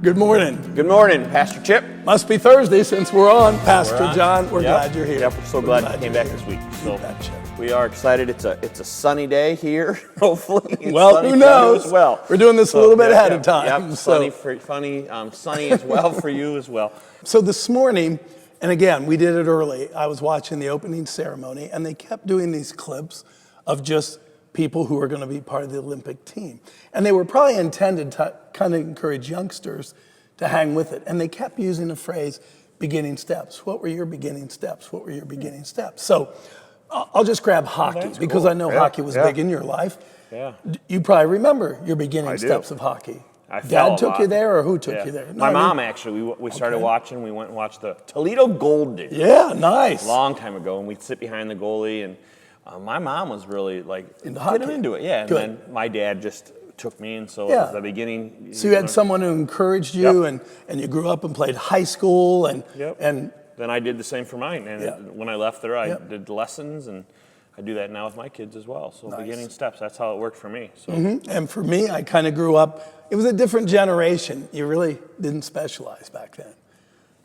Good morning. Good morning, Pastor Chip. Must be Thursday since we're on. Pastor John, we're glad you're here. Yep, we're so glad you came back this week. So we are excited. It's a sunny day here, hopefully. It's well, sunny who knows? As well. We're doing this a little bit ahead of time. Yep, sunny as well for you as well. So this morning, and again, we did it early. I was watching the opening ceremony, and they kept doing these clips of just people who are going to be part of the Olympic team. And they were probably intended to kind of encourage youngsters to hang with it. And they kept using the phrase, beginning steps. What were your beginning steps? What were your beginning steps? So I'll just grab hockey, because I know hockey was big in your life. Yeah. You probably remember your beginning steps of hockey. Dad took you there, or who took you there? No, My mom, actually. We started watching. We went and watched the Toledo Gold Digger. Yeah, nice. A long time ago, and we'd sit behind the goalie, and my mom was really into it. Yeah, and then my dad just took me, and so it was the beginning. So you had someone who encouraged you, and you grew up and played high school, and then I did the same for mine. And when I left there, I did lessons, and I do that now with my kids as well. So beginning steps, that's how it worked for me. So. And for me, I kind of grew up, it was a different generation. You really didn't specialize back then.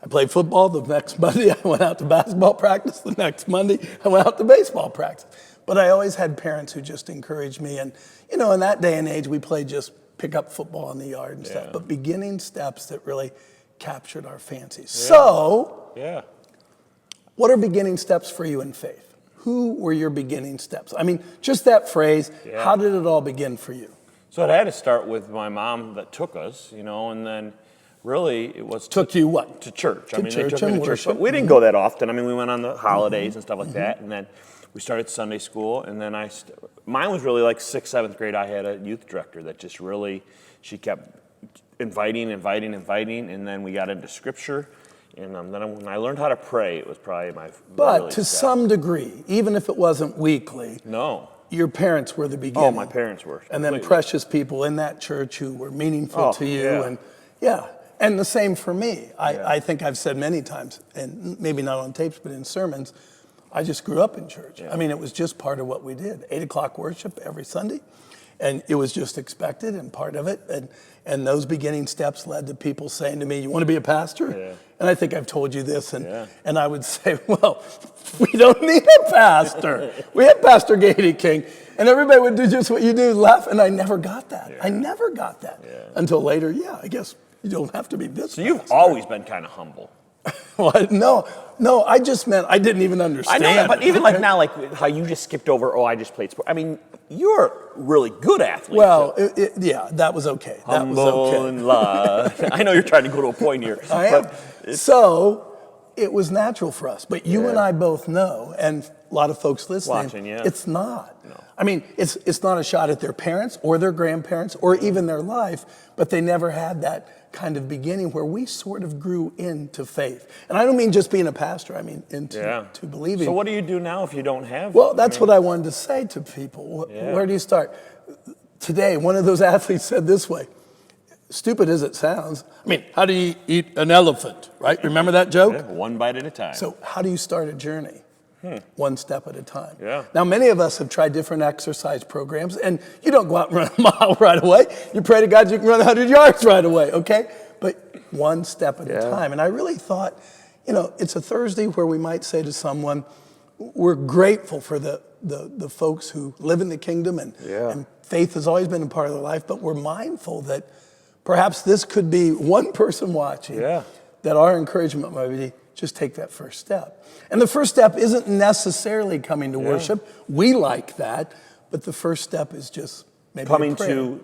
I played football. The next Monday, I went out to basketball practice. The next Monday, I went out to baseball practice. But I always had parents who just encouraged me. And, you know, in that day and age, we played just pick up football in the yard and stuff. But beginning steps that really captured our fancies. So, what are beginning steps for you in faith? Who were your beginning steps? I mean, just that phrase, how did it all begin for you? So it had to start with my mom that took us, you know, and then really it was... Took you what? To church. To I mean, church, they took me to church. But we didn't go that often. I mean, we went on the holidays and stuff like that, and then we started Sunday school, and then mine was really like 6th, 7th grade. I had a youth director that just really, she kept inviting, and then we got into scripture, and then when I learned how to pray, it was probably my... But to some degree, even if it wasn't weekly... No. Your parents were the beginning. Oh, my parents were. And then precious people in that church who were meaningful to you. And and the same for me. I think I've said many times, and maybe not on tapes, but in sermons, I just grew up in church. I mean, it was just part of what we did. 8 o'clock worship every Sunday. And it was just expected and part of it. And those beginning steps led to people saying to me, you want to be a pastor? Yeah. And I think I've told you this. And I would say, well, we don't need a pastor. We have Pastor Gady King. And everybody would do just what you do, laugh. And I never got that. I never got that until later. I guess you don't have to be this So you've always been kind of humble. What? No, I just meant I didn't even understand. I know, but even like now, like how you just skipped over, I just played sport. I mean, you're a really good athlete. Well, that was okay. Humble and love. I know you're trying to go to a point here. I am. So it was natural for us. But you and I both know, and a lot of folks listening, it's not. No. I mean, it's not a shot at their parents or their grandparents or even their life, but they never had that kind of beginning where we sort of grew into faith. And I don't mean just being a pastor, I mean into to believing. So what do you do now if you don't have Well, that's what I wanted to say to people. Where do you start? Today, one of those athletes said this way, stupid as it sounds, I mean, how do you eat an elephant, right? Remember that joke? One bite at a time. So how do you start a journey? One step at a time. Yeah. Now, many of us have tried different exercise programs, and you don't go out and run a mile right away. You pray to God you can run 100 yards right away, okay? But one step at a time. And I really thought, you know, it's a Thursday where we might say to someone, we're grateful for the folks who live in the kingdom, and faith has always been a part of their life, but we're mindful that perhaps this could be one person watching, that our encouragement might be, just take that first step. And the first step isn't necessarily coming to worship. We like that. But the first step is just maybe coming to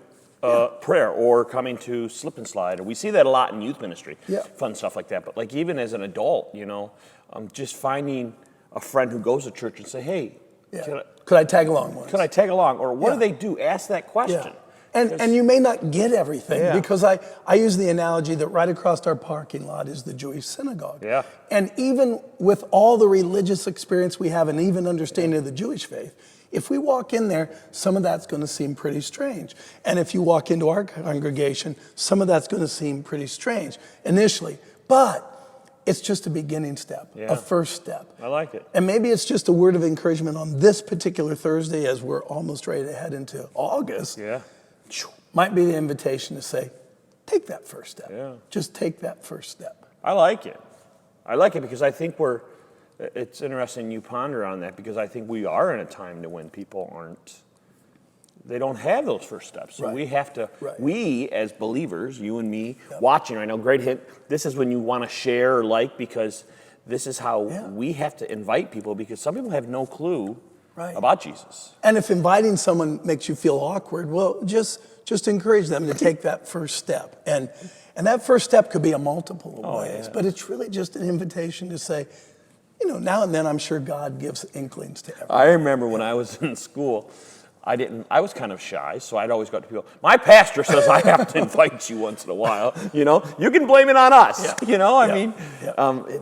prayer or coming to slip and slide. We see that a lot in youth ministry. Fun stuff like that. But like even as an adult, you know, just finding a friend who goes to church and say, hey, could I tag along once? Could I tag along? Or what do they do? Ask that question. And you may not get everything because I use the analogy that right across our parking lot is the Jewish synagogue. And even with all the religious experience we have and even understanding of the Jewish faith, if we walk in there, some of that's going to seem pretty strange. And if you walk into our congregation, some of that's going to seem pretty strange initially. But it's just a beginning step, a first step. I like it. And maybe it's just a word of encouragement on this particular Thursday as we're almost ready to head into August. Might be the invitation to say, take that first step. Yeah. Just take that first step. I like it. I like it because I think it's interesting you ponder on that, because I think we are in a time to when people they don't have those first steps. So we have to, we as believers, you and me, watching right now, great hit. This is when you want to share or like, because this is how we have to invite people, because some people have no clue about Jesus. And if inviting someone makes you feel awkward, well, just encourage them to take that first step. And that first step could be a multiple of ways, but it's really just an invitation to say, now and then I'm sure God gives inklings to everyone. I remember when I was in school, I was kind of shy, so I'd always go to people, my pastor says I have to invite you once in a while, you can blame it on us,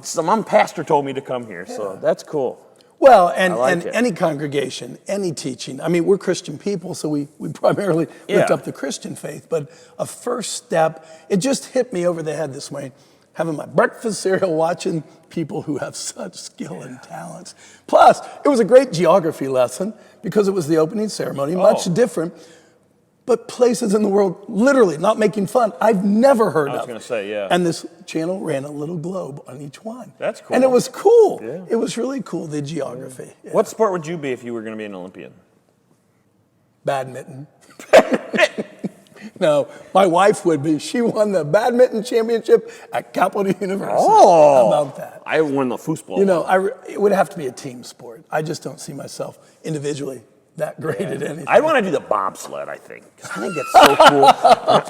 some pastor told me to come here, so that's cool. Well, and any congregation, any teaching, I mean, we're Christian people, so we primarily lift up the Christian faith, but a first step, it just hit me over the head this morning, having my breakfast cereal, watching people who have such skill and talents. Plus, it was a great geography lesson because it was the opening ceremony, much different, but places in the world, literally, not making fun, I've never heard of. I was going to say, And this channel ran a little globe on each one. That's cool. And it was cool. Yeah. It was really cool, the geography. Yeah. What sport would you be if you were going to be an Olympian? Badminton. No, my wife would be. She won the badminton championship at Capital University. Oh, how about that? I won the foosball. It would have to be a team sport. I just don't see myself individually that great at anything. I'd want to do the bobsled, I think. I think it's so cool.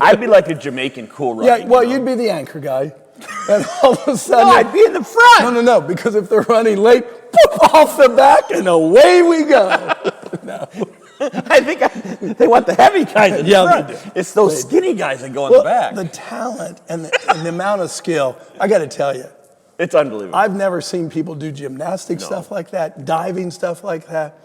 I'd be like a Jamaican Cool Runnings. Yeah, well, you'd be the anchor guy. And all of a sudden... No, I'd be in the front. No, because if they're running late, poof, off the back, and away we go. No. I think they want the heavy guys in the front. They do. It's those skinny guys that go in the back. The talent and the amount of skill, I got to tell you. It's unbelievable. I've never seen people do gymnastics, stuff like that, diving, stuff like that,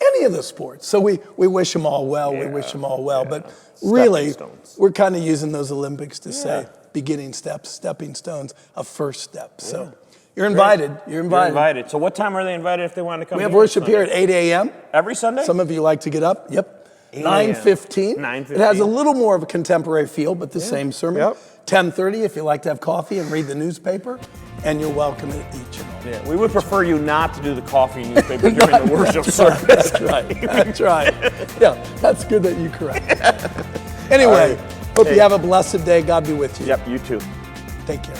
any of the sports. So we wish them all well. We wish them all well. But really, we're kind of using those Olympics to say beginning steps, stepping stones, a first step. So you're invited. You're invited. You're invited. So what time are they invited if they want to come? We have worship here at 8 a.m. Every Sunday? Some of you like to get up. Yep. 9:15. 9:15. It has a little more of a contemporary feel, but the same sermon. Yep. 10:30 if you like to have coffee and read the newspaper, and you're welcome at each and all. Yeah, we would prefer you not to do the coffee and newspaper during the worship service. That's right. That's right. Yeah, that's good that you correct. Anyway, hope you have a blessed day. God be with you. Yep, you too. Take care.